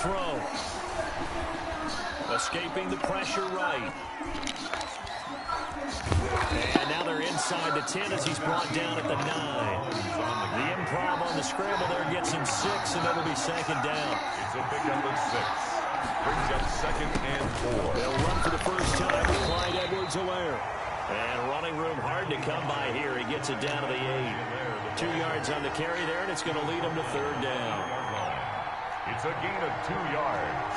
throw. Escaping the pressure right. And now they're inside the 10 as he's brought down at the 9. The improv on the scramble there gets him 6, and it'll be second down. It's a big number 6. Brings up second and 4. They'll run for the first time with Clyde Edwards-Helaire. And running room hard to come by here. He gets it down to the 8. 2 yards on the carry there, and it's going to lead him to third down. It's a gain of 2 yards.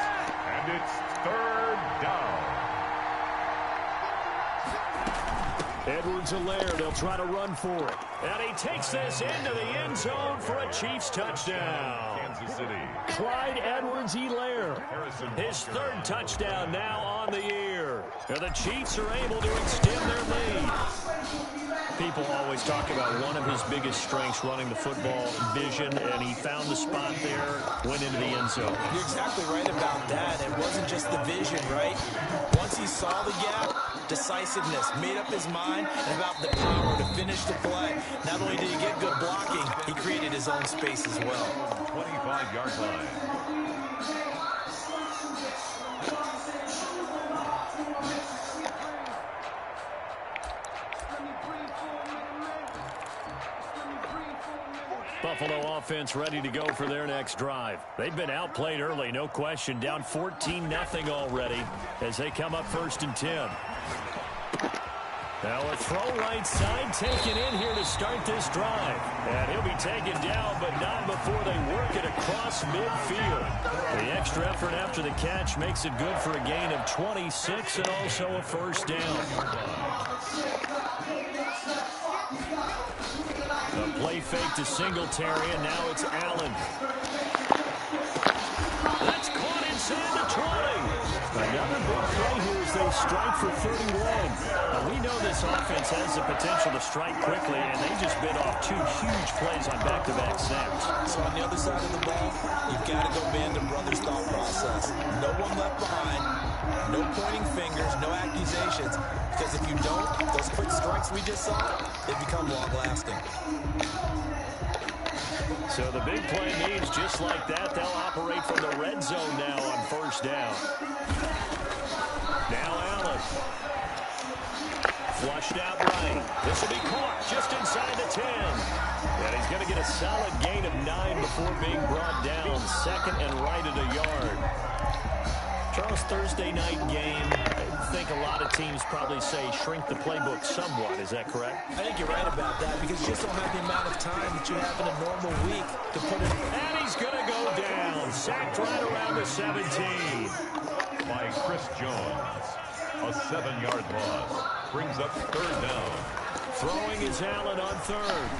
And it's third down. Edwards-Helaire, they'll try to run for it. And he takes this into the end zone for a Chiefs touchdown. Kansas City. Clyde Edwards-Helaire, his third touchdown now on the year. And the Chiefs are able to extend their lead. People always talk about one of his biggest strengths running the football, vision, and he found the spot there, went into the end zone. You're exactly right about that. It wasn't just the vision, right? Once he saw the gap, decisiveness, made up his mind, and about the power to finish the play. Not only did he get good blocking, he created his own space as well. 25-yard line. Buffalo offense ready to go for their next drive. They've been outplayed early, no question. Down 14-0 already as they come up first and 10. Now a throw right side taken in here to start this drive. And he'll be taken down, but not before they work it across midfield. The extra effort after the catch makes it good for a gain of 26 and also a first down. The play fake to Singletary, and now it's Allen. That's caught inside the 20. Another big play here as they strike for 31. Now, we know this offense has the potential to strike quickly, and they just bit off 2 huge plays on back-to-back snaps. So on the other side of the ball, you've got to go band of brothers' thought process. No one left behind, no pointing fingers, no accusations, because if you don't, those quick strikes we just saw, they become long-lasting. So the big play means just like that, they'll operate from the red zone now on first down. Now Allen. Flushed out right. This will be caught just inside the 10. And he's going to get a solid gain of 9 before being brought down. Second and right at a yard. Charles, Thursday night game, I think a lot of teams probably say shrink the playbook somewhat. Is that correct? I think you're right about that because you just don't have the amount of time that you have in a normal week to put it. And he's going to go down. Sacked right around the 17. By Chris Jones. A 7-yard loss. Brings up third down. Throwing is Allen on third.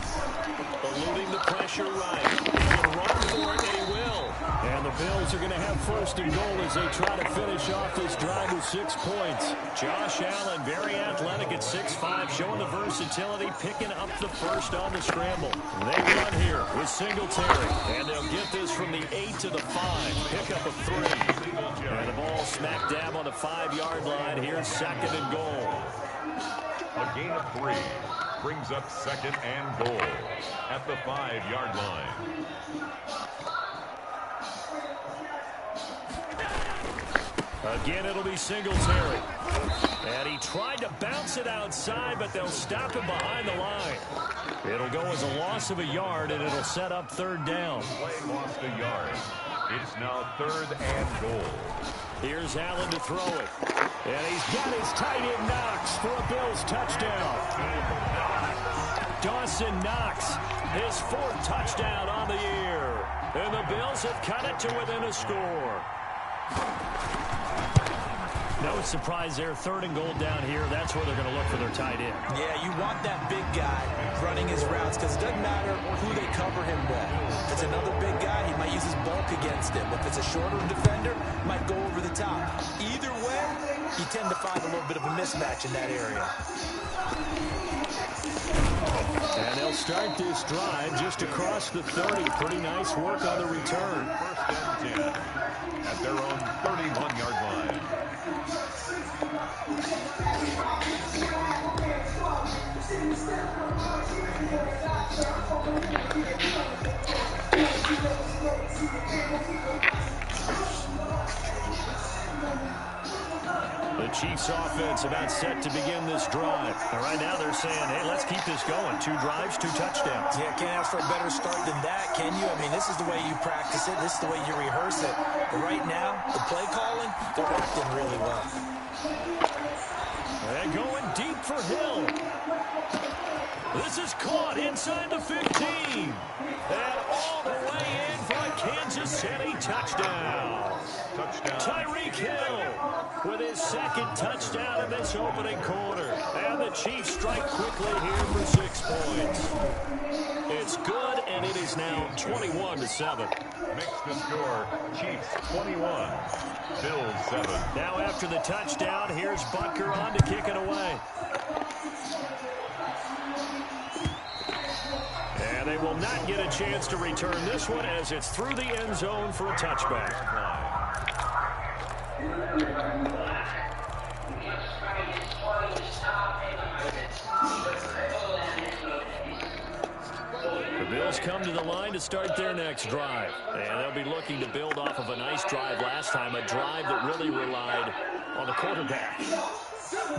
Eluding the pressure right. He can run for it, they will. And the Bills are going to have first and goal as they try to finish off this drive with 6 points. Josh Allen, very athletic at 6'5", showing the versatility, picking up the first on the scramble. They run here with Singletary, and they'll get this from the 8 to the 5. Pick up a 3. And the ball smack dab on the 5-yard line. Here's second and goal. A gain of 3. Brings up second and goal at the 5-yard line. Again, it'll be Singletary. And he tried to bounce it outside, but they'll stop him behind the line. It'll go as a loss of a yard, and it'll set up third down. Play lost a yard. It's now third and goal. Here's Allen to throw it. And he's got his tight end Knox for a Bills touchdown. Dawson Knox, his 4th touchdown on the year. And the Bills have cut it to within a score. No surprise there, third and goal down here. That's where they're going to look for their tight end. Yeah, you want that big guy running his routes because it doesn't matter who they cover him with. If it's another big guy, he might use his bulk against him. If it's a shorter defender, he might go over the top. Either way, you tend to find a little bit of a mismatch in that area. And they'll start this drive just across the 30. Pretty nice work on the return. First and 10 at their own 31-yard line. The Chiefs offense about set to begin this drive. And right now they're saying, hey, let's keep this going. 2 drives, 2 touchdowns. Yeah, can't ask for a better start than that, can you? I mean, this is the way you practice it. This is the way you rehearse it. But right now, the play calling, they're locked in really well. And going deep for Hill. This is caught inside the 15. And all the way in for a Kansas City touchdown. Tyreek Hill with his 2nd touchdown in this opening quarter. And the Chiefs strike quickly here for 6 points. It's good, and it is now 21-7. Makes the score Chiefs 21, Bills 7. Now after the touchdown, here's Butker on to kick it away. And they will not get a chance to return this one as it's through the end zone for a touchback. The Bills come to the line to start their next drive. And they'll be looking to build off of a nice drive last time, a drive that really relied on the quarterback.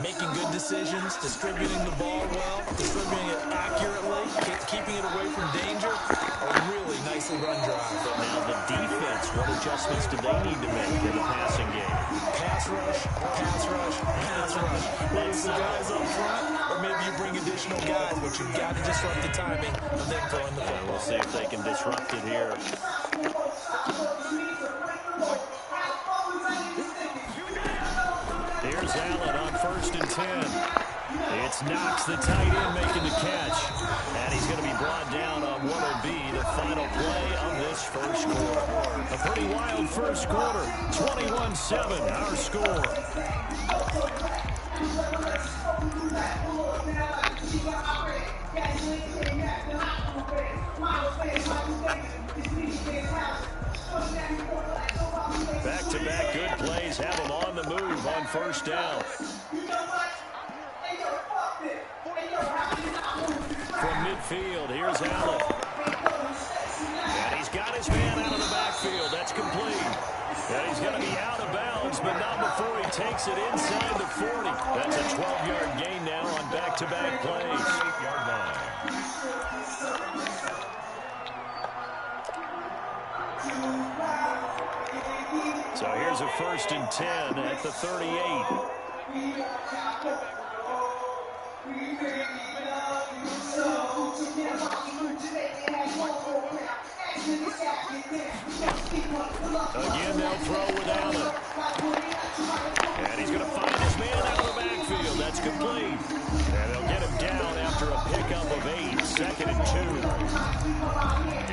Making good decisions, distributing the ball well, distributing it accurately, keeping it away from danger. A really nicely run drive. But now the defense, what adjustments do they need to make in the passing game? Pass rush, pass rush, pass rush. Whether it's the guys up front, or maybe you bring additional guys, but you've got to disrupt the timing of them throwing the football. We'll see if they can disrupt it here. Here's Allen on 1st and 10. It's Knox, the tight end, making the catch. And he's going to be brought down on what will be the final play of this first quarter. A pretty wild first quarter. 21-7, our score. Back-to-back good plays have them on the move on 1st down. From midfield, here's Allen. And he's got his man out of the backfield. That's complete. And he's going to be out of bounds, but not before he takes it inside the 40. That's a 12-yard gain now on back-to-back plays. 8-yard line. So here's a 1st and 10 at the 38. Again, they'll throw with Allen. And he's going to find his man out of the backfield. That's complete. And they'll get him down after a pickup of 8, 2nd and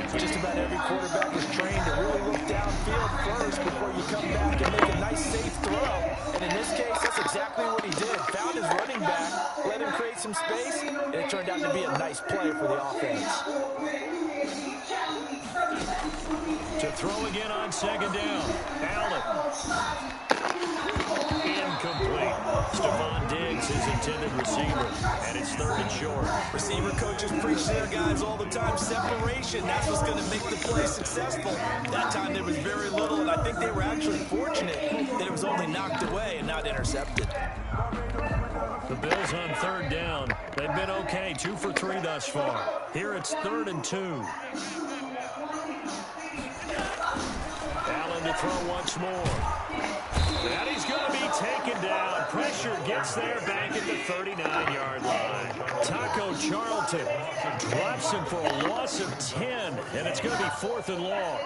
2. Just about every quarterback is trained to really look downfield first before you come back and make a nice, safe throw. And in this case, that's exactly what he did. Found his running back, let him create some space, and it turned out to be a nice play for the offense. To throw again on 2nd down. Allen. Incomplete. Stephon Diggs, his intended receiver. And it's 3rd and short. Receiver coaches preach their guys all the time. Separation, that's what's going to make the play successful. That time there was very little, and I think they were actually fortunate that it was only knocked away and not intercepted. The Bills on 3rd down. They've been okay, 2 for 3 thus far. Here it's 3rd and 2. Allen to throw once more. And he's going to be taken down. Pressure gets there back at the 39-yard line. Taco Charlton drops him for a loss of 10, and it's going to be 4th and long.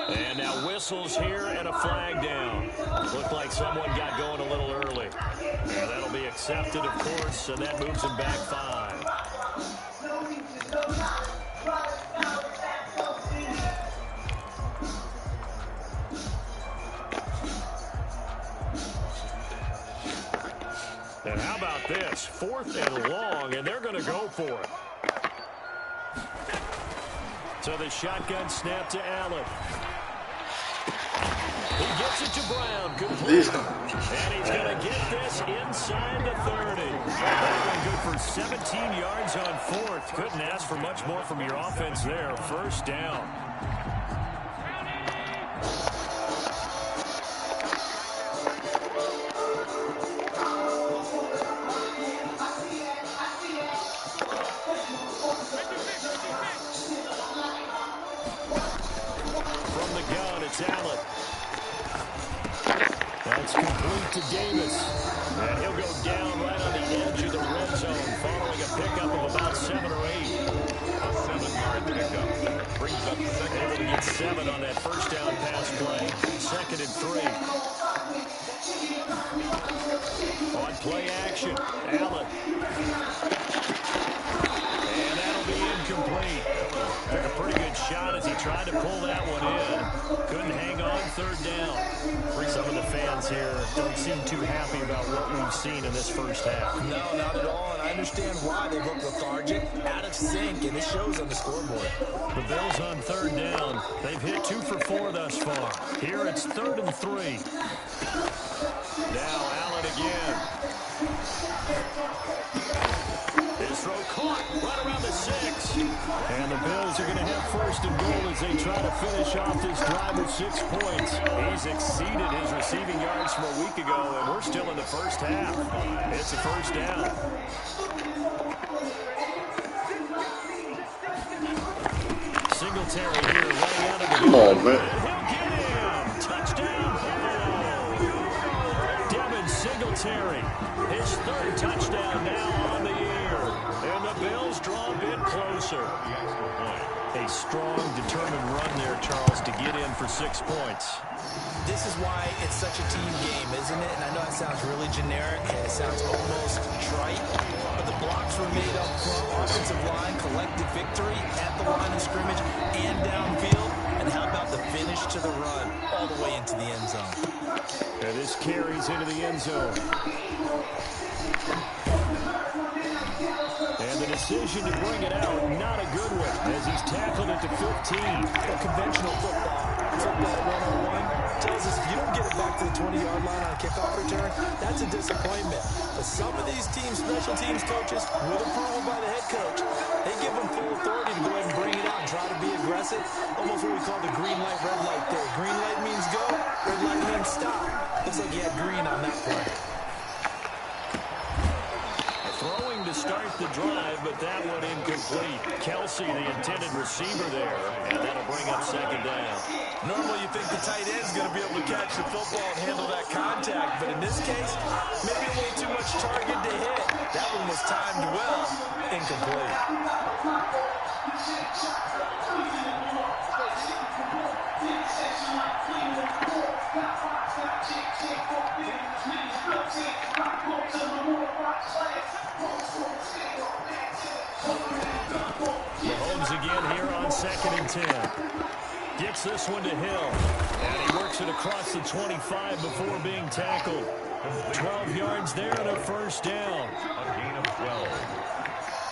And now whistles here and a flag down. Looked like someone got going a little early. And that'll be accepted, of course, and that moves him back 5. And how about this? 4th and long, and they're going to go for it. So the shotgun snap to Allen. He gets it to Brown. Complete. And he's going to get this inside the 30. That one good for 17 yards on fourth. Couldn't ask for much more from your offense there. First down. Allen. That's complete to Davis. And he'll go down right on the edge of the red zone following a pickup of about 7 or 8. A 7-yard pickup. Brings up second. Able to get 7 on that first down pass play. 2nd and 3. On play action, Allen. And that'll be incomplete. Took a pretty good shot as he tried to pull that one in. Couldn't hang on 3rd down. Some of the fans here don't seem too happy about what we've seen in this first half. No, not at all, and I understand why they look lethargic, out of sync, and it shows on the scoreboard. The Bills on 3rd down. They've hit 2 for 4 thus far. Here it's 3rd and 3. Now Allen again. His throw caught right around the 6. And the Bills are going to have 1st and goal as they try to finish off this drive with 6 points. He's exceeded his receiving yards from a week ago, and we're still in the first half. It's a first down. Singletary here running out of the Come on, man. He'll get him. Touchdown. Devin Singletary. His 3rd touchdown now on the year. And the Bills draw a bit closer. A strong, determined run there, Charles, to get in for 6 points. This is why it's such a team game, isn't it? And I know it sounds really generic, and it sounds almost trite, but the blocks were made up front, offensive line, collective victory at the line of scrimmage and downfield. And how about the finish to the run all the way into the end zone? And this carries into the end zone. And the decision to bring it out, not a good one, as he's tackled it to 15. A conventional football 101 tells us if you don't get it back to the 20-yard line on a kickoff return, that's a disappointment. But some of these teams, special teams coaches, with approval by the head coach, they give them full authority to go ahead and bring it out and try to be aggressive. Almost what we call the green light, red light there. Green light means go, red light means stop. Looks like he had green on that play. Throwing to start the drive, but that one incomplete. Kelsey, the intended receiver there, and that'll bring up 2nd down. Normally you think the tight end's going to be able to catch the football and handle that contact, but in this case, maybe a little too much target to hit. That one was timed well, incomplete. Mahomes again here on 2nd and 10. Gets this one to Hill. And he works it across the 25 before being tackled. 12 yards there and a first down. A gain of 12.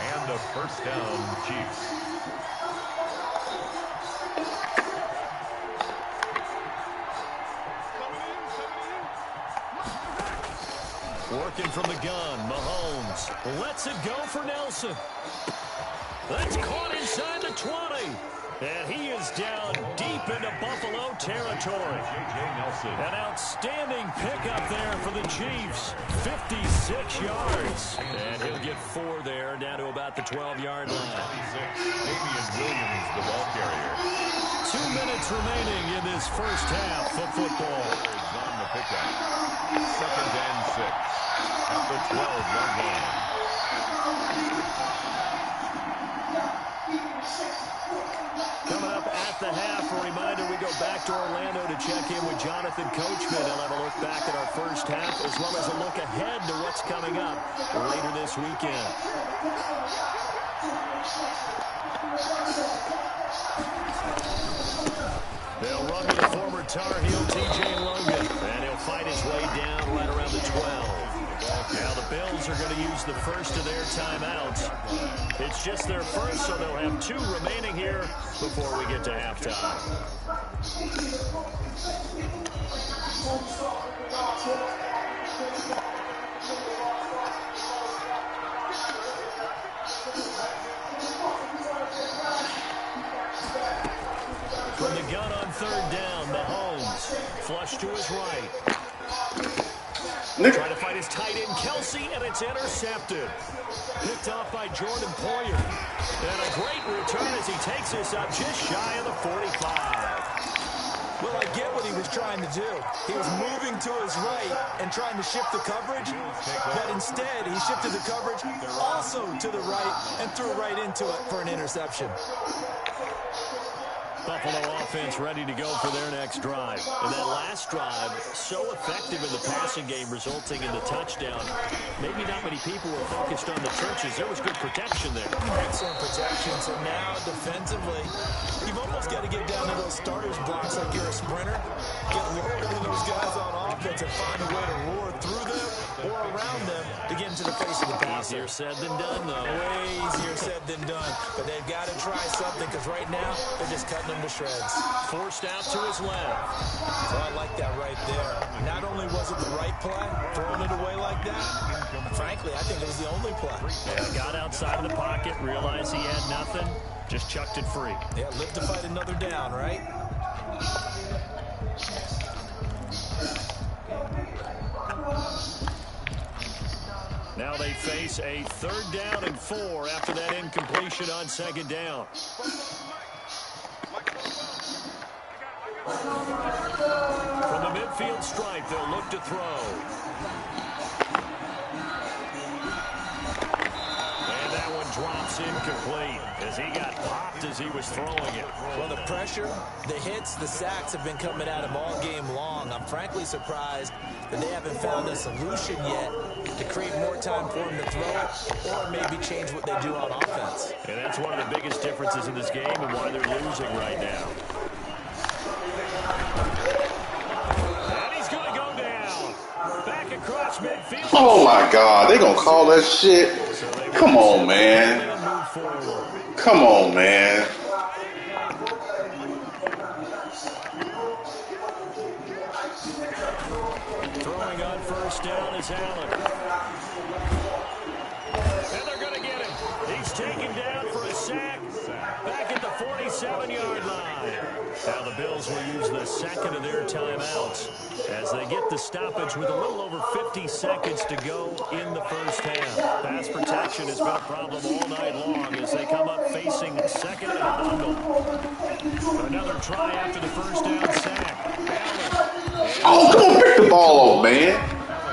And a first down, Chiefs. Working from the gun, Mahomes lets it go for Nelson. That's caught inside the 20. And he is down deep into Buffalo territory. An outstanding pickup there for the Chiefs. 56 yards. And he'll get 4 there, down to about the 12-yard line. Damian Williams, the ball carrier. 2 minutes remaining in this first half of football. On the pickup. 2nd and 6. At the 12-yard line. Coming up at the half, a reminder, we go back to Orlando to check in with Jonathan Coachman. He'll have a look back at our first half, as well as a look ahead to what's coming up later this weekend. They'll run with the former Tar Heel, T.J. Logan, and he'll fight his way down right around the 12. The ball Now the Bills are going to use the first of their timeouts. It's just their first, so they'll have 2 remaining here before we get to halftime. From the gun on 3rd down, Mahomes. Flush to his right. Trying to fight his tight end, Kelsey, and it's intercepted. Picked off by Jordan Poyer. And a great return as he takes this up just shy of the 45. Well, I get what he was trying to do. He was moving to his right and trying to shift the coverage, but instead he shifted the coverage also to the right and threw right into it for an interception. Buffalo offense ready to go for their next drive. And that last drive, so effective in the passing game, resulting in the touchdown. Maybe not many people were focused on the trenches. There was good protection there. Excellent protection. So now, defensively, you've almost got to get down to those starters blocks like you're a sprinter. Get lower than those guys on offense and find a way to roar through them or around them to get into the face of the passer. Easier said than done, though. Way easier said than done. But they've got to try something because right now, they're just cutting them to shreds. Forced out to his left. So I like that right there. Not only was it the right play, throwing it away like that, frankly, I think it was the only play. Yeah, got outside of the pocket, realized he had nothing, just chucked it free. Yeah, live to fight another down, right? Now they face a 3rd down and 4 after that incompletion on 2nd down. From the midfield stripe, they'll look to throw. And that one drops incomplete as he got popped as he was throwing it. Well, the pressure, the hits, the sacks have been coming at him all game long. I'm frankly surprised that they haven't found a solution yet to create more time for him to throw it or maybe change what they do on offense. And that's one of the biggest differences in this game and why they're losing right now. And he's going to go down. Back across midfield. Oh, my God. They going to call that shit? Come on, man. Come on, man. Throwing on 1st down is Allen. And they're going to get him. He's taken down for a sack. Back at the 47-yard line. Now the Bills will use the 2nd of their timeouts as they get the stoppage with a little over 50 seconds to go in the 1st half. Pass protection has been a problem all night long as they come up facing 2nd and a bundle. Another try after the 1st down sack. Oh, come on, pick the ball up, man.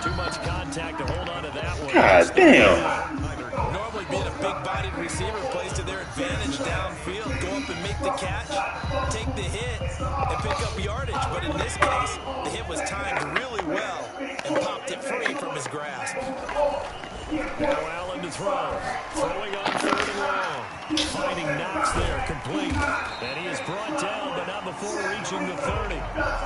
Too much contact to hold on to that one. God damn. Normally being a big-bodied receiver plays to their advantage downfield. Go up and make the catch, take the hit, and pick up yardage. But in this case, the hit was timed really well and popped it free from his grasp. Now Allen to throw. Throwing on 3rd and long. Finding Knox there, complete. And he is brought down, but not before reaching the 30.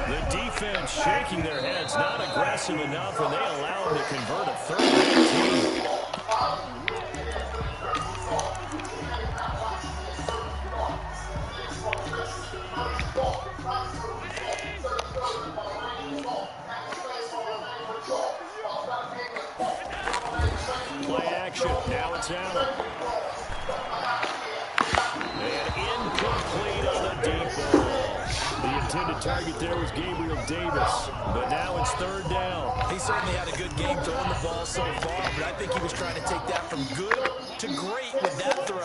The defense shaking their heads, not aggressive enough, and they allow him to convert a 3rd and 18. Play action. Now it's Allen. And incomplete on the deep ball. The intended target there was Gabriel Davis. But now it's 3rd down. He certainly had a good game throwing the ball so far, but I think he was trying to take that from good to great with that throw,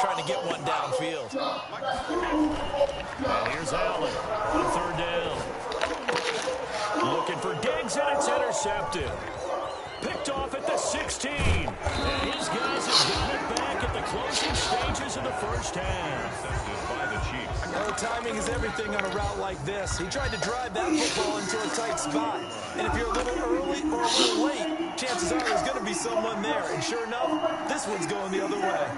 trying to get one downfield. And here's Allen on 3rd down. Looking for Diggs, and it's intercepted. Picked off at the 16. And his guys have got it back at the closing stages of the 1st half. By the Chiefs. Well, timing is everything on a route like this. He tried to drive that football into a tight spot. And if you're a little early or a little late, chances are there's going to be someone there. And sure enough, this one's going the other way.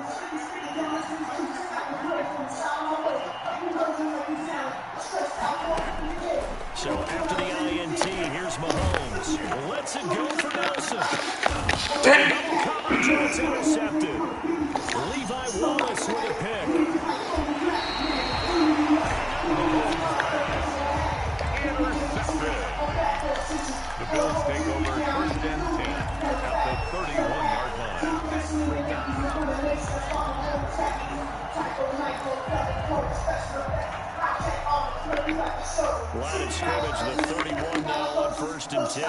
So after the INT, here's here's Mahomes. Lets it go for Nelson. Damn. Double coverage, and it's intercepted. Levi Wallace with a pick. Intercepted. The Bills take over 1st and 10 at the 31-yard line. Line of scrimmage, the 31 now on 1st and 10.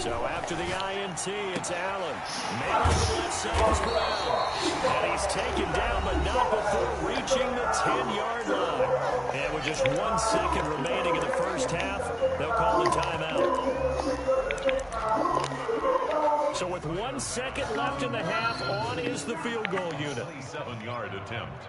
So after the INT, it's Allen. Man on the left side is Brown. And he's taken down, but not before reaching the 10-yard line. And with just 1 second remaining in the first half, they'll call the timeout. So with 1 second left in the half, on is the field goal unit. 27-yard attempt.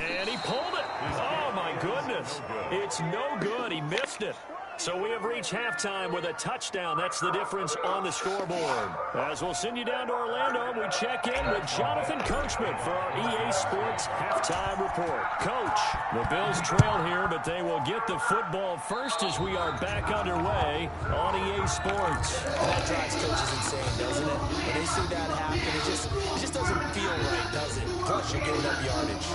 And he pulled it. Oh, my goodness. It's no good. He missed it. So we have reached halftime with a touchdown. That's the difference on the scoreboard. As we'll send you down to Orlando, we check in with Jonathan Coachman for our EA Sports Halftime Report. Coach, the Bills trail here, but they will get the football first as we are back underway on EA Sports. That drives coaches insane, doesn't it? When they see that happen, it just doesn't feel right, does it? Plus, you're giving up yardage.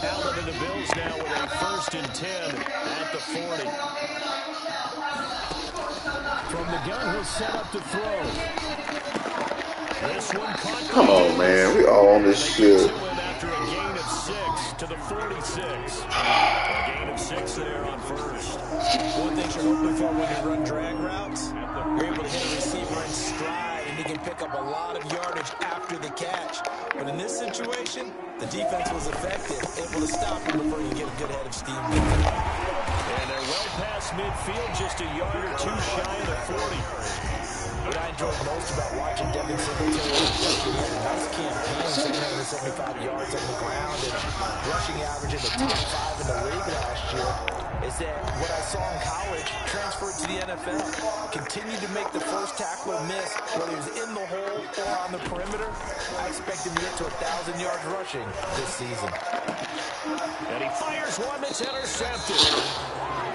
Allen and the Bills now with a 1st and 10 at the 40. From the gun, he'll set up to throw. This one caught. Come on, man. We all on this shit. After a gain of 6 to the 46. A gain of 6 there on 1st. One thing you're hoping for when you run drag routes, you're able to hit a receiver in stride, and he can pick up a lot of yardage after the catch. But in this situation, the defense was effective, able to stop him before you get a good head of steam. And they're well past midfield, just a yard or two shy of the 40. What I enjoyed most about watching Devin Singletary nice campaign, 775 yards on the ground and rushing average in the top 5 in the league last year, is that what I saw in college transferred to the NFL. Continued to make the first tackler miss, whether he was in the hole or on the perimeter. I expect him to get to 1,000 yards rushing this season. And he fires one that's intercepted.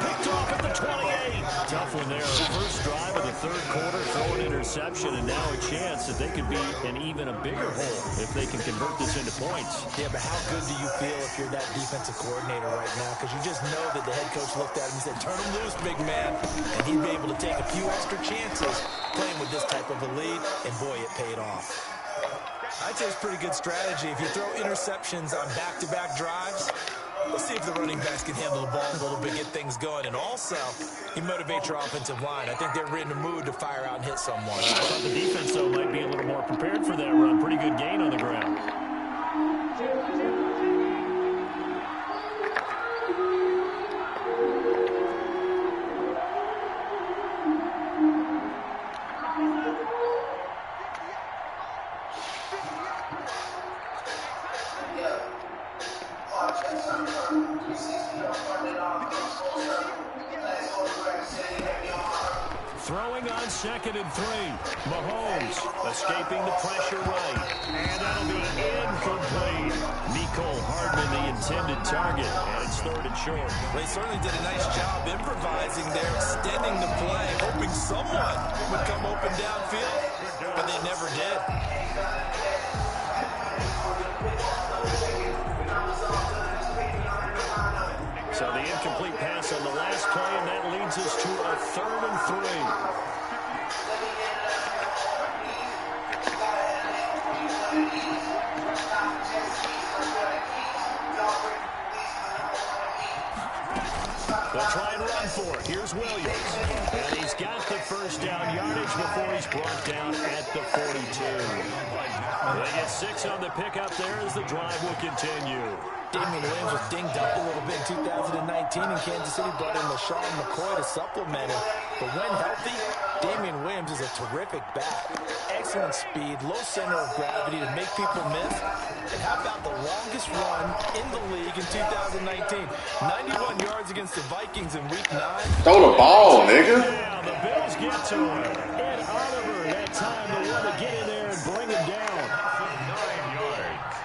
Picked off at the 28. Tough one there. First drive of the 3rd quarter, throw an interception, and now a chance that they could be in even a bigger hole if they can convert this into points. Yeah, but how good do you feel if you're that defensive coordinator right now? Because you just know that the head coach looked at him and said, turn him loose, big man. And he'd be able to take a few extra chances playing with this type of a lead, and boy, it paid off. I'd say it's pretty good strategy. If you throw interceptions on back-to-back drives, let's see if the running backs can handle the ball a little bit, get things going. And also, you motivate your offensive line. I think they're in the mood to fire out and hit someone. I thought the defense, though, might be a little more prepared for that run. Pretty good gain on the ground. Throwing on 2nd and 3. Mahomes escaping the pressure right. And that'll be incomplete. Mecole Hardman, the intended target. And it's 3rd and short. They certainly did a nice job improvising there, extending the play, hoping someone would come open downfield, but they never did. So the incomplete pass on the last play, and that leads us to a 3rd and 3. They'll try and run for it. Here's Williams. And he's got the first down yardage before he's brought down at the 42. They get 6 on the pickup there as the drive will continue. Damian Williams was dinged up a little bit in 2019, and Kansas City brought in LaShawn McCoy to supplement him. But when healthy, Damian Williams is a terrific back. Excellent speed, low center of gravity to make people miss. And how about the longest run in the league in 2019? 91 yards against the Vikings in Week 9. Throw the ball, nigga. Yeah, the Bills get to him. And Oliver, that time, the one to get in there and bring him down. 9 yards.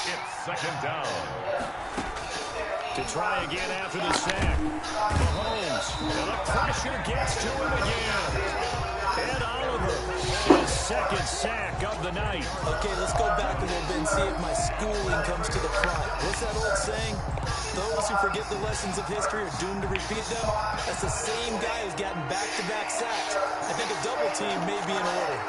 It's second down. To try again after the sack. Mahomes, and the pressure gets to him again. And Oliver, his second sack of the night. Okay, let's go back a little bit and see if my schooling comes to the front. What's that old saying? Those who forget the lessons of history are doomed to repeat them. That's the same guy who's gotten back-to-back sacks. I think a double team may be in order.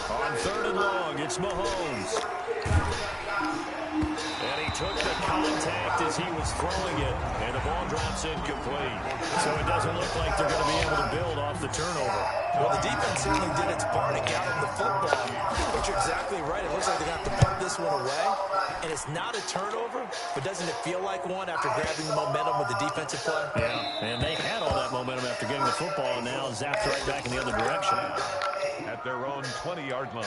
On 3rd and long, it's Mahomes. And he took the contact as he was throwing it, and the ball drops incomplete. So it doesn't look like they're going to be able to build off the turnover. Well, the defense certainly did its part to get him the football. But you're exactly right. It looks like they're going to have to punt this one away. And it's not a turnover, but doesn't it feel like one after grabbing the momentum with the defensive play? Yeah, and they had all that momentum after getting the football, and now zapped right back in the other direction. At their own 20-yard line.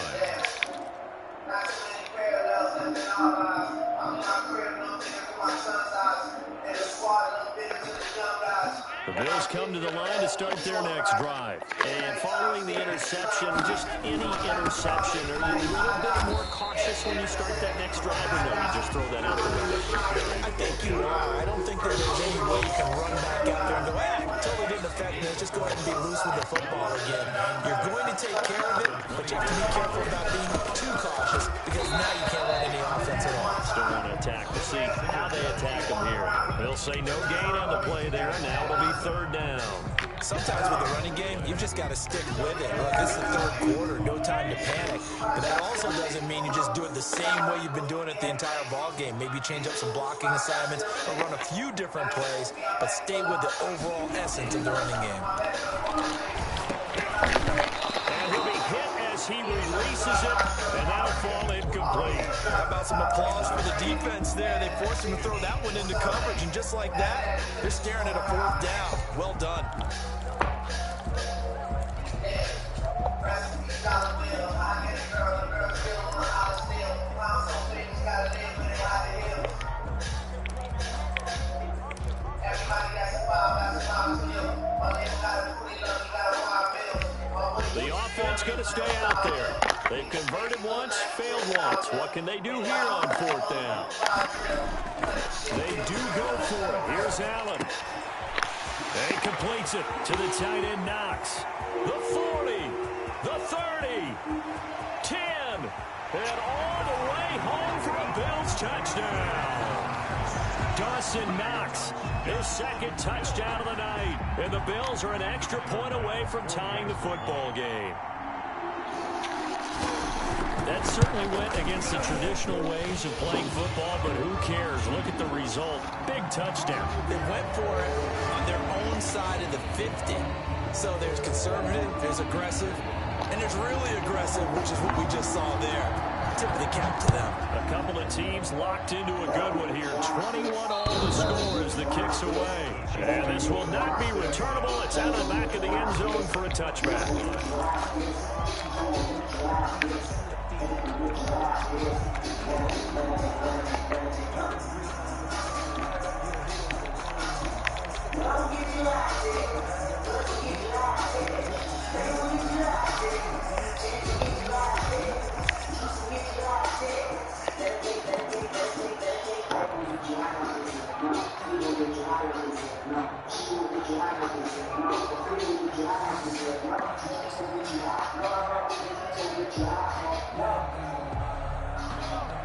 The Bills come to the line to start their next drive. And following the interception, just any interception, are you a little bit more cautious when you start that next drive, or no, you just throw that out the window? I think you are. I don't think that there's any way you can run back out there and go, totally didn't affect me. Let's just go ahead and be loose with the football again. You're going to take care of it, but you have to be careful about being too cautious because now you can't run any offense at all. Still want to attack. We'll see how they attack them here. They'll say no gain on the play there. Now it'll be 3rd down. Sometimes with the running game, you've just got to stick with it. Look, this is the 3rd quarter, no time to panic. But that also doesn't mean you just do it the same way you've been doing it the entire ball game. Maybe change up some blocking assignments or run a few different plays, but stay with the overall essence of the running game. And he'll be hit as he releases it, and that'll fall incomplete. How about some applause for the defense there? They forced him to throw that one into coverage, and just like that, they're staring at a 4th down. Well done. The offense going to stay out there. They've converted once, failed once. What can they do here on 4th down? They do go for it. Here's Allen. He completes it to the tight end, Knox. The 40, the 30, 10, and all the way home for a Bills touchdown. Dawson Knox, his 2nd touchdown of the night. And the Bills are an extra point away from tying the football game. That certainly went against the traditional ways of playing football, but who cares? Look at the result. Big touchdown. They went for it on their own side of the 50. So there's conservative, there's aggressive, and there's really aggressive, which is what we just saw there. Tip of the cap to them. A couple of teams locked into a good one here. 21 all the score as the kick's away. And this will not be returnable. It's out of the back of the end zone for a touchback.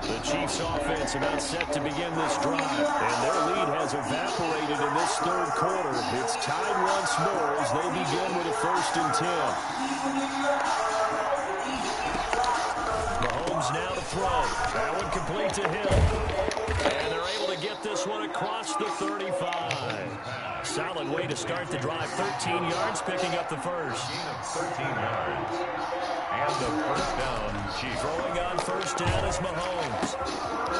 The Chiefs offense about set to begin this drive, and their lead has evaporated in this 3rd quarter. It's tied once more as they begin with a 1st and 10. Mahomes Mahomes now to throw. That one complete to Hill. And they're able to get this one across the 35. Solid way to start the drive. 13 yards, picking up the first. Gain of 13 yards. And the first down, Chiefs. Throwing on first down is Mahomes.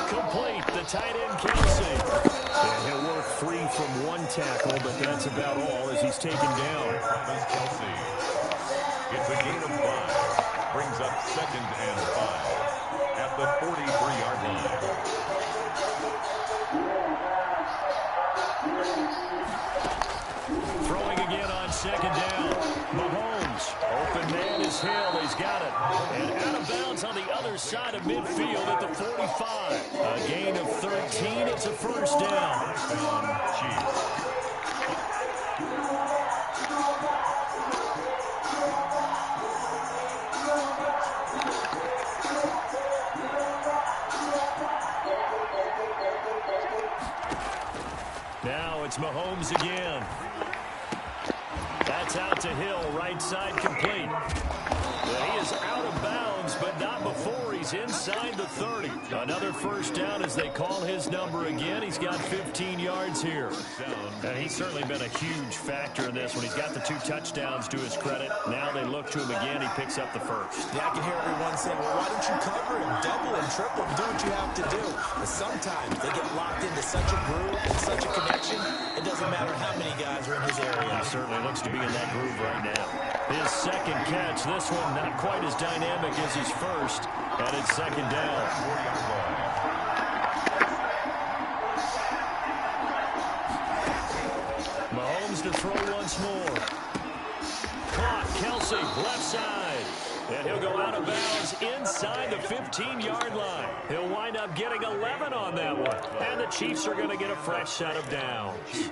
Complete, the tight end Kelsey. And he'll work free from one tackle, but that's about all as he's taken down. Travis Kelsey. It's a gain of 5. Brings up 2nd and 5 at the 43-yard line. Throwing again on 2nd down. Mahomes. Open man is Hill. He's got it. And out of bounds on the other side of midfield at the 45. A gain of 13. It's a first down. Chiefs. Now it's Mahomes again. That's out to Hill, right side complete. Well, he is out of bounds, but not before he's inside the 30. Another first down as they call his number again. He's got 15 yards here. And he's certainly been a huge factor in this when he's got the 2 touchdowns to his credit. Now they look to him again. He picks up the first. Yeah, I can hear everyone saying, well, why don't you cover him, double him, triple him, do what you have to do. But sometimes they get locked into such a groove and such a connection, it doesn't matter how many guys are in his area. He certainly looks to be in that groove right now. His second catch, this one not quite as dynamic as his first, and it's 2nd down. Mahomes to throw once more. Caught, Kelsey, left side. And he'll go out of bounds inside the 15-yard line. He'll wind up getting 11 on that one. And the Chiefs are going to get a fresh set of downs.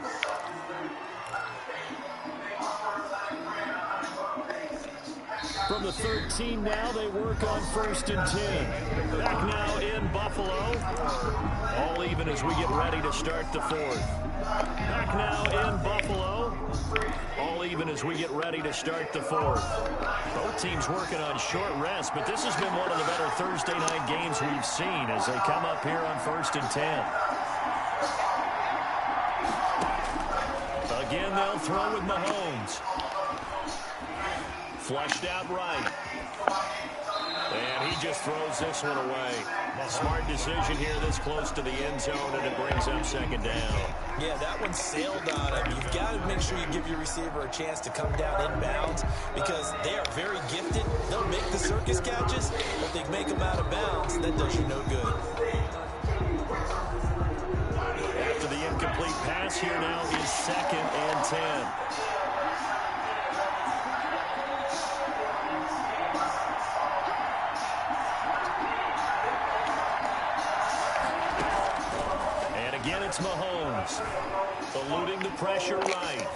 From the 13 now, they work on 1st and 10. Back now in Buffalo. All even as we get ready to start the 4th. Back now in Buffalo. All even as we get ready to start the 4th. Both teams working on short rest, but this has been one of the better Thursday night games we've seen as they come up here on 1st and 10. Again, they'll throw with Mahomes. Flushed out right. And he just throws this one away. Smart decision here this close to the end zone, and it brings up 2nd down. Yeah, that one sailed on him. You've got to make sure you give your receiver a chance to come down inbounds because they are very gifted. They'll make the circus catches, but they make them out of bounds. That does you no good. After the incomplete pass, here now is 2nd and 10. It's Mahomes, eluding the pressure right.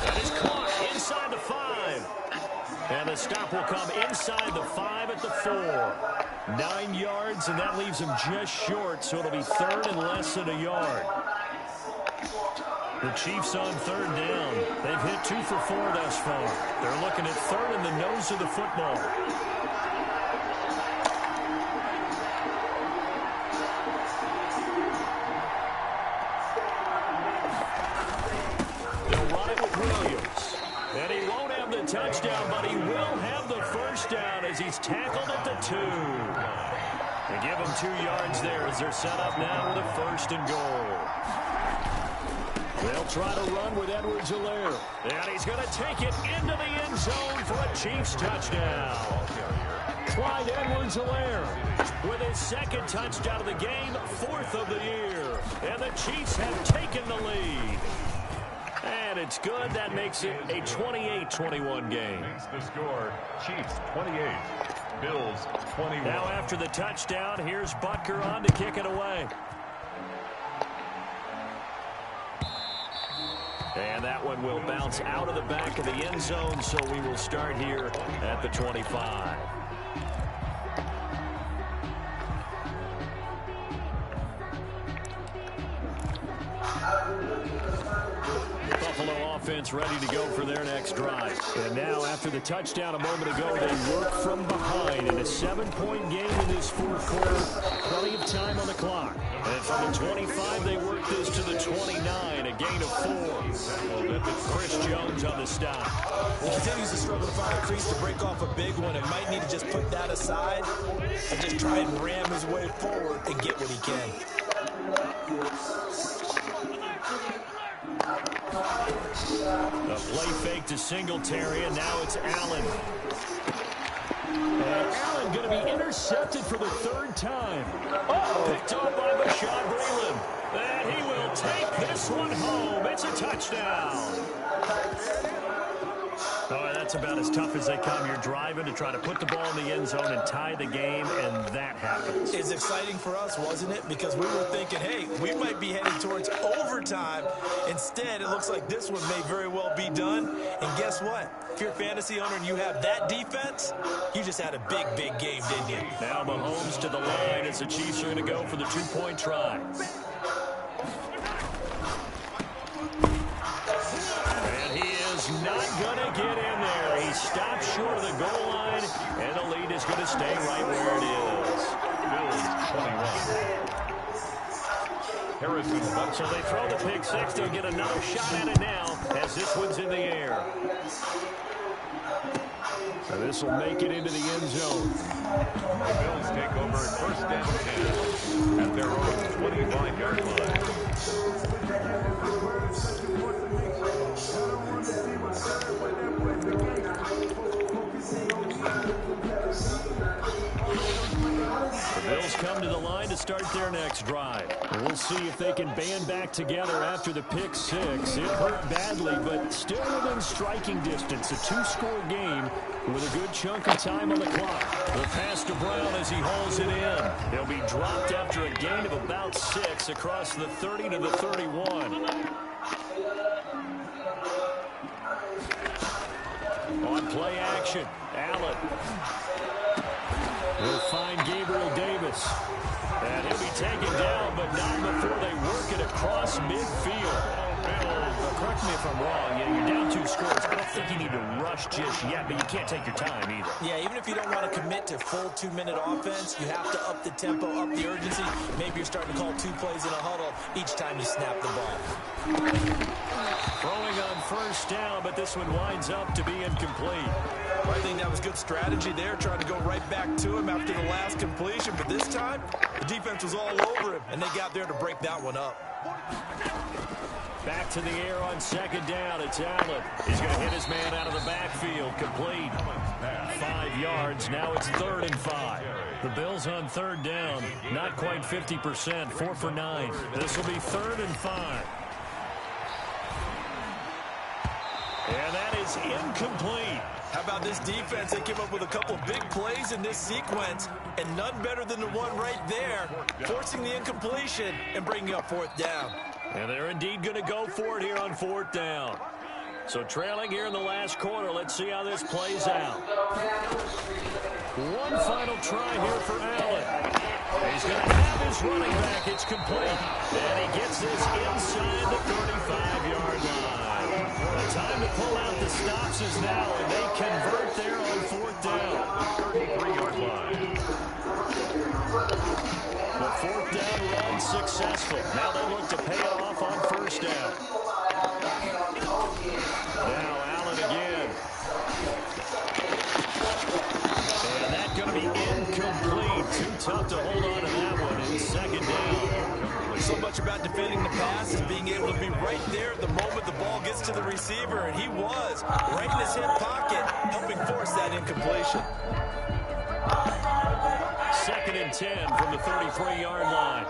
That is caught inside the 5. And the stop will come inside the 5 at the 4. 9 yards, and that leaves him just short, so it'll be 3rd and less than a yard. The Chiefs on 3rd down. They've hit 2 for 4 thus far. They're looking at 3rd in the nose of the football. Touchdown, but he will have the first down as he's tackled at the 2. They give him 2 yards there as they're set up now with a 1st and goal. They'll try to run with Edwards-Helaire. And he's going to take it into the end zone for a Chiefs touchdown. Clyde Edwards-Helaire with his 2nd touchdown of the game, 4th of the year. And the Chiefs have taken the lead. And it's good. That makes it a 28-21 game. Makes the score Chiefs 28, Bills 21. Now after the touchdown, here's Butker on to kick it away. And that one will bounce out of the back of the end zone, so we will start here at the 25. Buffalo offense ready to go for their next drive. And now, after the touchdown a moment ago, they work from behind in a 7-point game in this fourth quarter. Plenty of time on the clock. And from the 25, they work this to the 29, a gain of 4. Chris Jones on the stop. He continues to struggle to find a crease to break off a big one and might need to just put that aside and just try and ram his way forward and get what he can. The play fake to Singletary, and now it's Allen. And Allen going to be intercepted for the third time. Picked off by Bashaud Breeland. And he will take this one home. It's a touchdown. Oh, that's about as tough as they come. You're driving to try to put the ball in the end zone and tie the game, and that happens. It's exciting for us, wasn't it? Because we were thinking, hey, we might be heading towards overtime. Instead, it looks like this one may very well be done. And guess what? If you're a fantasy owner and you have that defense, you just had a big, big game, didn't you? Now Mahomes to the line as the Chiefs are going to go for the two-point try. Not going to get in there. He stopped short of the goal line, and the lead is going to stay right where it is. Harrison. So they throw the pick six. They'll get another shot at it now as this one's in the air. So this will make it into the end zone. The Bills take over first and 10 at their own 25-yard line. The Bills come to the line to start their next drive. We'll see if they can band back together after the pick six. It hurt badly, but still within striking distance. A two-score game with a good chunk of time on the clock. The pass to Brown as he hauls it in. He'll be dropped after a gain of about 6 across the 30 to the 31. On play action, Allen will find Gabriel Davis. And he'll be taken down, but not before they work it across midfield. Correct me if I'm wrong. Yeah, you're down 2 scores. I don't think you need to rush just yet, but you can't take your time either. Yeah, even if you don't want to commit to full 2-minute offense, you have to up the tempo, up the urgency. Maybe you're starting to call 2 plays in a huddle each time you snap the ball. Throwing on first down, but this one winds up to be incomplete. I think that was good strategy there, trying to go right back to him after the last completion. But this time, the defense was all over him, and they got there to break that one up. Back to the air on second down. It's Allen. He's going to hit his man out of the backfield. Complete. 5 yards. Now it's 3rd and 5. The Bills on third down. Not quite 50%. 4 for 9. This will be 3rd and 5. And that is incomplete. How about this defense? They came up with a couple big plays in this sequence, and none better than the one right there, forcing the incompletion and bringing up 4th down. And they're indeed going to go for it here on 4th down. So trailing here in the last quarter. Let's see how this plays out. One final try here for Allen. He's going to have his running back. It's complete. And he gets this inside the 35-yard line. The time to pull out the stops is now, and they convert there on 4th down. 33-yard line. The 4th down run successful. Now they look to pay it off on 1st down. Now Allen again. And that's going to be incomplete. Too tough to hold on to that one in 2nd down. So much about defending the pass is being able to be right there at the moment the ball gets to the receiver, and he was right in his hip pocket, helping force that incompletion. 2nd and 10 from the 33-yard line.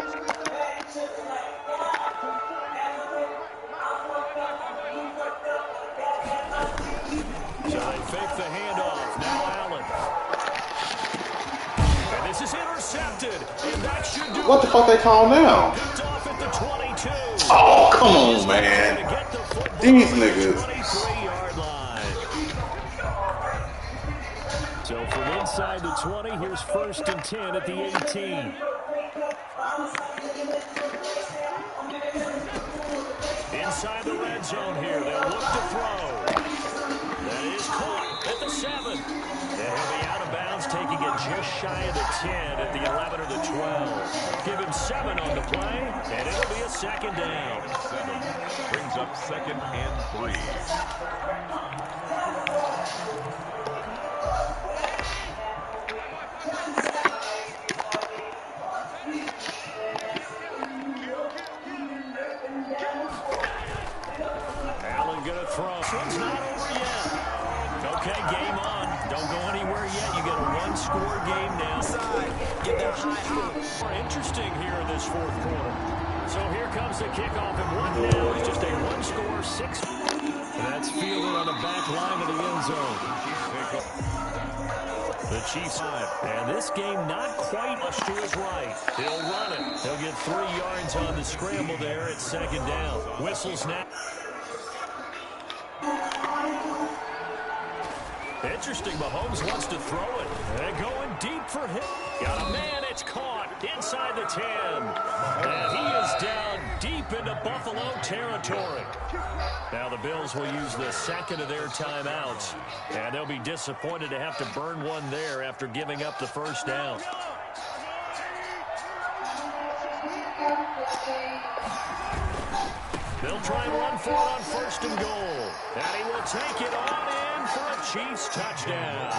So they fake the handoff. Now Allen. And this is intercepted. And that should do What the fuck they call now? Picked off at the 22. Oh, come on, man. These niggas. 23-yard line. So from inside the 20, here's 1st and 10 at the 18. inside the red zone here. They'll look to throw. That is caught at the 7. And he'll be out of bounds, taking it just shy of the 10 at the 11 or the 12. Give him 7 on the play, and it'll be a second down. 7 brings up 2nd and 3. Allen gonna throw. This one's not over yet. Okay, game on. Don't go anywhere yet. You get a one-score game now. Get that high hop. More interesting here in this 4th quarter. So here comes the kickoff, and one now is just a one-score 6. And that's fielded on the back line of the end zone. The Chiefs side. And this game not quite much to his right. He'll run it. He'll get 3 yards on the scramble there at 2nd down. Whistles now. Interesting, Mahomes wants to throw it. And going deep for him. Got a man, it's caught inside the 10. And he is down deep into Buffalo territory. Now the Bills will use the 2nd of their timeouts. And they'll be disappointed to have to burn one there after giving up the 1st down. They'll try and run for it on 1st and goal. And he will take it on in for a Chiefs touchdown.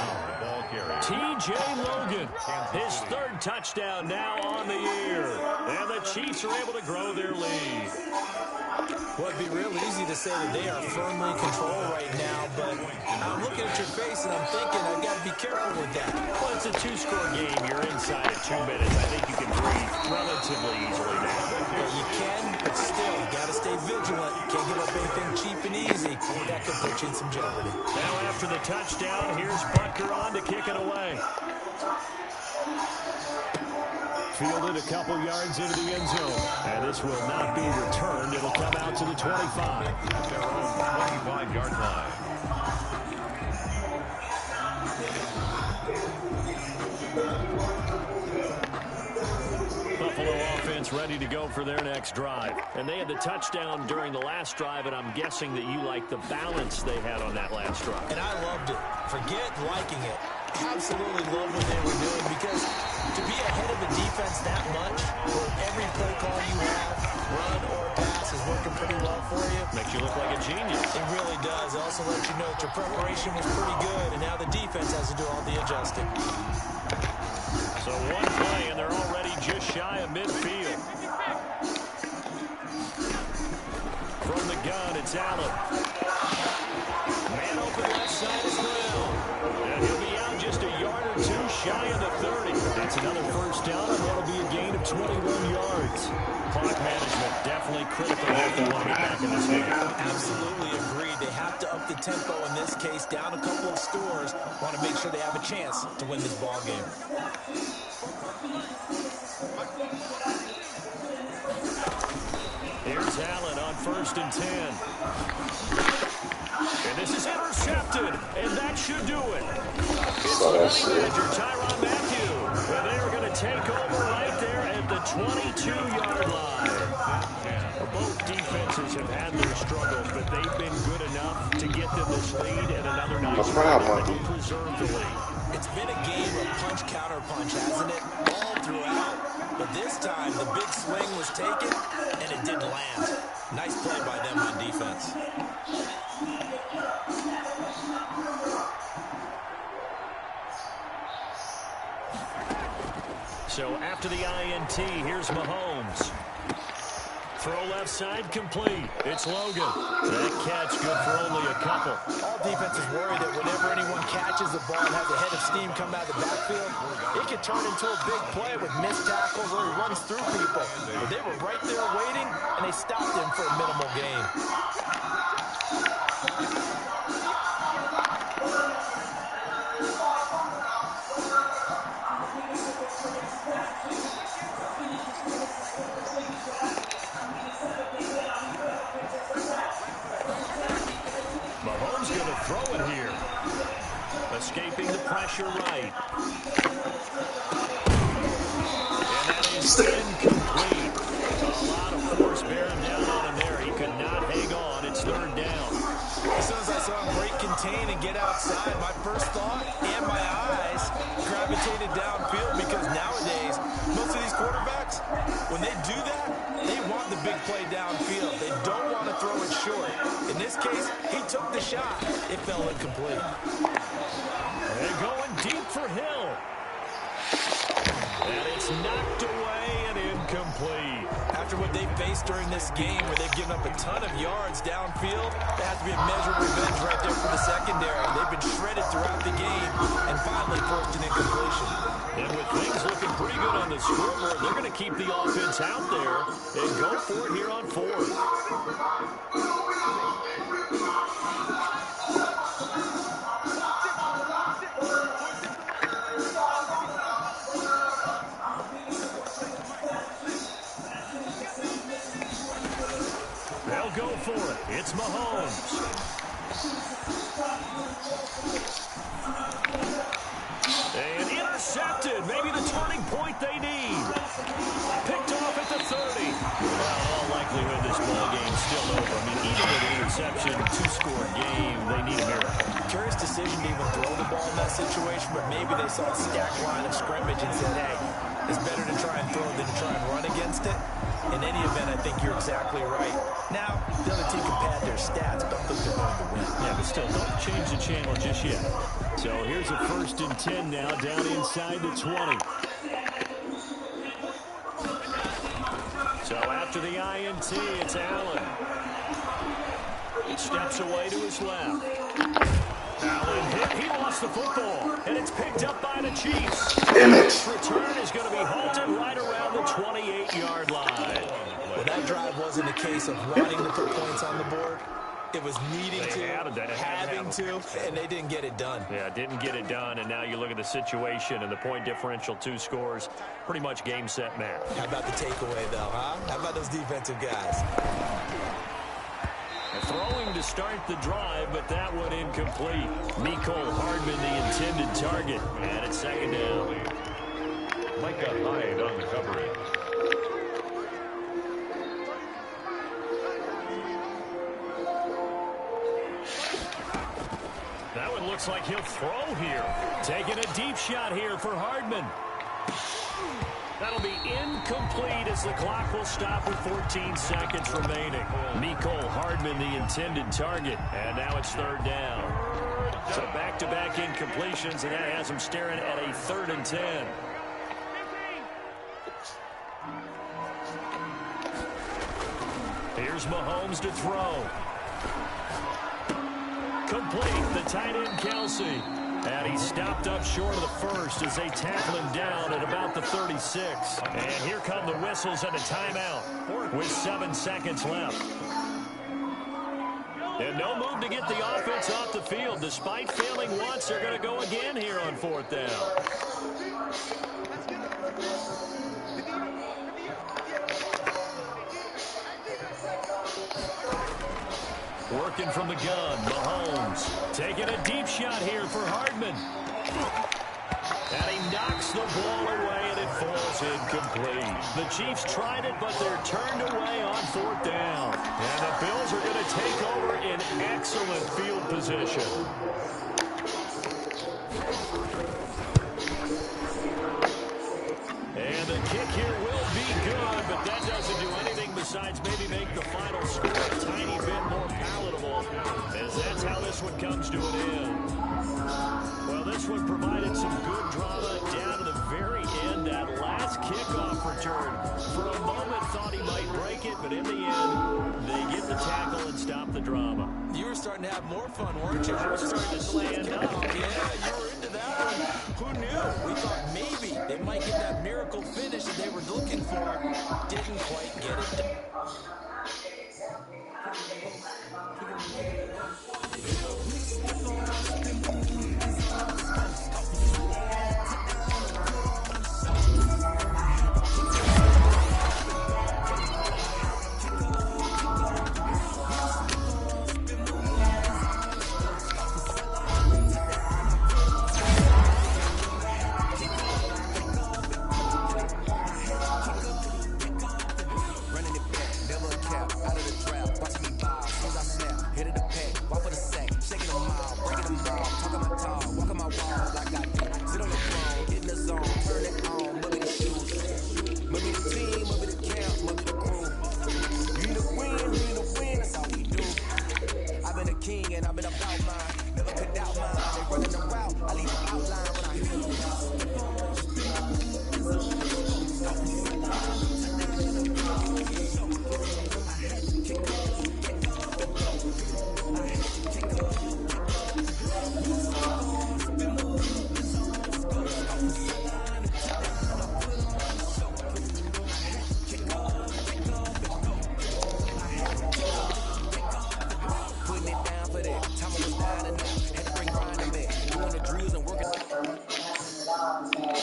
T.J. Logan, his 3rd touchdown now on the year. And the Chiefs are able to grow their lead. Well, it'd be real easy to say that they are firmly in control right now, but I'm looking at your face and I'm thinking I've got to be careful with that. Well, it's a 2-score game. You're inside at 2 minutes. I think you can breathe relatively easily now. Yeah, you can, but still, you got to stay vigilant. Can't give up anything cheap and easy. That could put you in some jeopardy. Now after the touchdown, here's Butker on to kick it away. Fielded a couple yards into the end zone. And this will not be returned. It'll come out to the 25. Their own 25-yard line. Buffalo offense ready to go for their next drive. And they had the touchdown during the last drive, and I'm guessing that you like the balance they had on that last drive. And I loved it. Forget liking it. Absolutely love what they were doing, because to be ahead of a defense that much, where every play call you have, run or pass, is working pretty well for you. Makes you look like a genius. It really does. It also lets you know that your preparation was pretty good, and now the defense has to do all the adjusting. So one play, and they're already just shy of midfield. From the gun, it's Allen. Man open left side as well. And he'll be out just a yard or 2 shy of the 30. That's another 1st down, and that'll be a gain of 21 yards. Clock management definitely critical if you want to get back in this game. Absolutely agreed. They have to up the tempo in this case, down a couple of scores. Want to make sure they have a chance to win this ball game. Here's Allen on 1st and 10. And this is intercepted, and that should do it. It's the manager, Tyrann Mathieu. And they are going to take over right there at the 22-yard line. Both defenses have had their struggles, but they've been good enough to get them this lead, and another nice run to preserve the lead. It's been a game of punch-counter-punch, hasn't it? All throughout. But this time, the big swing was taken, and it didn't land. Nice play by them on defense. So after the INT, here's Mahomes. Throw left side complete. It's Logan. That catch good for only a couple. All defenses worry that whenever anyone catches the ball and has a head of steam come out of the backfield, it could turn into a big play with missed tackles where he runs through people. But they were right there waiting, and they stopped him for a minimal gain. Mahomes going to throw it here. Escaping the pressure right. And that is incomplete. A lot of force bearing down on him there. He could not hang contain and get outside, my first thought and my eyes gravitated downfield because nowadays, most of these quarterbacks, when they do that, they want the big play downfield. They don't want to throw it short. In this case, he took the shot. It fell incomplete. They're going deep for Hill. And it's knocked away and incomplete. After what they faced during this game where they've given up a ton of yards downfield, there has to be a measure of revenge right there for the secondary. They've been shredded throughout the game and finally forced an incompletion. And with things looking pretty good on the scoreboard, they're going to keep the offense out there and go for it here on fourth. They'll go for it. It's Mahomes. And intercepted. Maybe the turning point they need. Picked off at the 30. Well, in all likelihood, this ball game's still over. I mean, even with the interception, two-score game, they need a miracle. Curious decision to even throw the ball in that situation, but maybe they saw a stacked line of scrimmage and said, hey, it's better to try and throw than to try and run against it. In any event, I think you're exactly right. Now, the other team can pad their stats, but I think they're going to win. Yeah, but still, don't change the channel just yet. So here's a 1st and 10 now, down inside the 20. So after the INT, it's Allen. He steps away to his left. Allen hit. He lost the football, and it's picked up by the Chiefs. Damn it. This return is going to be halted right around the 28-yard line. Well, that drive wasn't a case of wanting to put points on the board. It was needing having to, and they didn't get it done. Yeah, didn't get it done, and now you look at the situation and the point differential, 2 scores, pretty much game, set, match. How about the takeaway, though, huh? How about those defensive guys? Throwing to start the drive, but that one incomplete. Mecole Hardman, the intended target, and it's 2nd down. Micah Hyde on the coverage. That one looks like he'll throw here. Taking a deep shot here for Hardman. That'll be incomplete as the clock will stop with 14 seconds remaining. Mecole Hardman, the intended target, and now it's 3rd down. So back-to-back incompletions, and that has him staring at a 3rd and 10. Here's Mahomes to throw. Complete, the tight end Kelsey. And he stopped up short of the first as they tackle him down at about the 36. And here come the whistles and a timeout with 7 seconds left. And no move to get the offense off the field. Despite failing once, they're going to go again here on 4th down. Working from the gun, Mahomes taking a deep shot here for Hardman. And he knocks the ball away, and it falls incomplete. The Chiefs tried it, but they're turned away on 4th down. And the Bills are going to take over in excellent field position. And the kick here will be good, but that doesn't do anything besides maybe make the final score a tiny bit more palatable, as that's how this one comes to an end. Well, this one provided some good drama down to the very end. That last kickoff return, for a moment thought he might break it, but in the end, they get the tackle and stop the drama. You were starting to have more fun, weren't you? You were starting to stand up. Yeah, you were into that one. Who knew? We thought maybe they might get that miracle finish that they were looking for. Didn't quite get it done.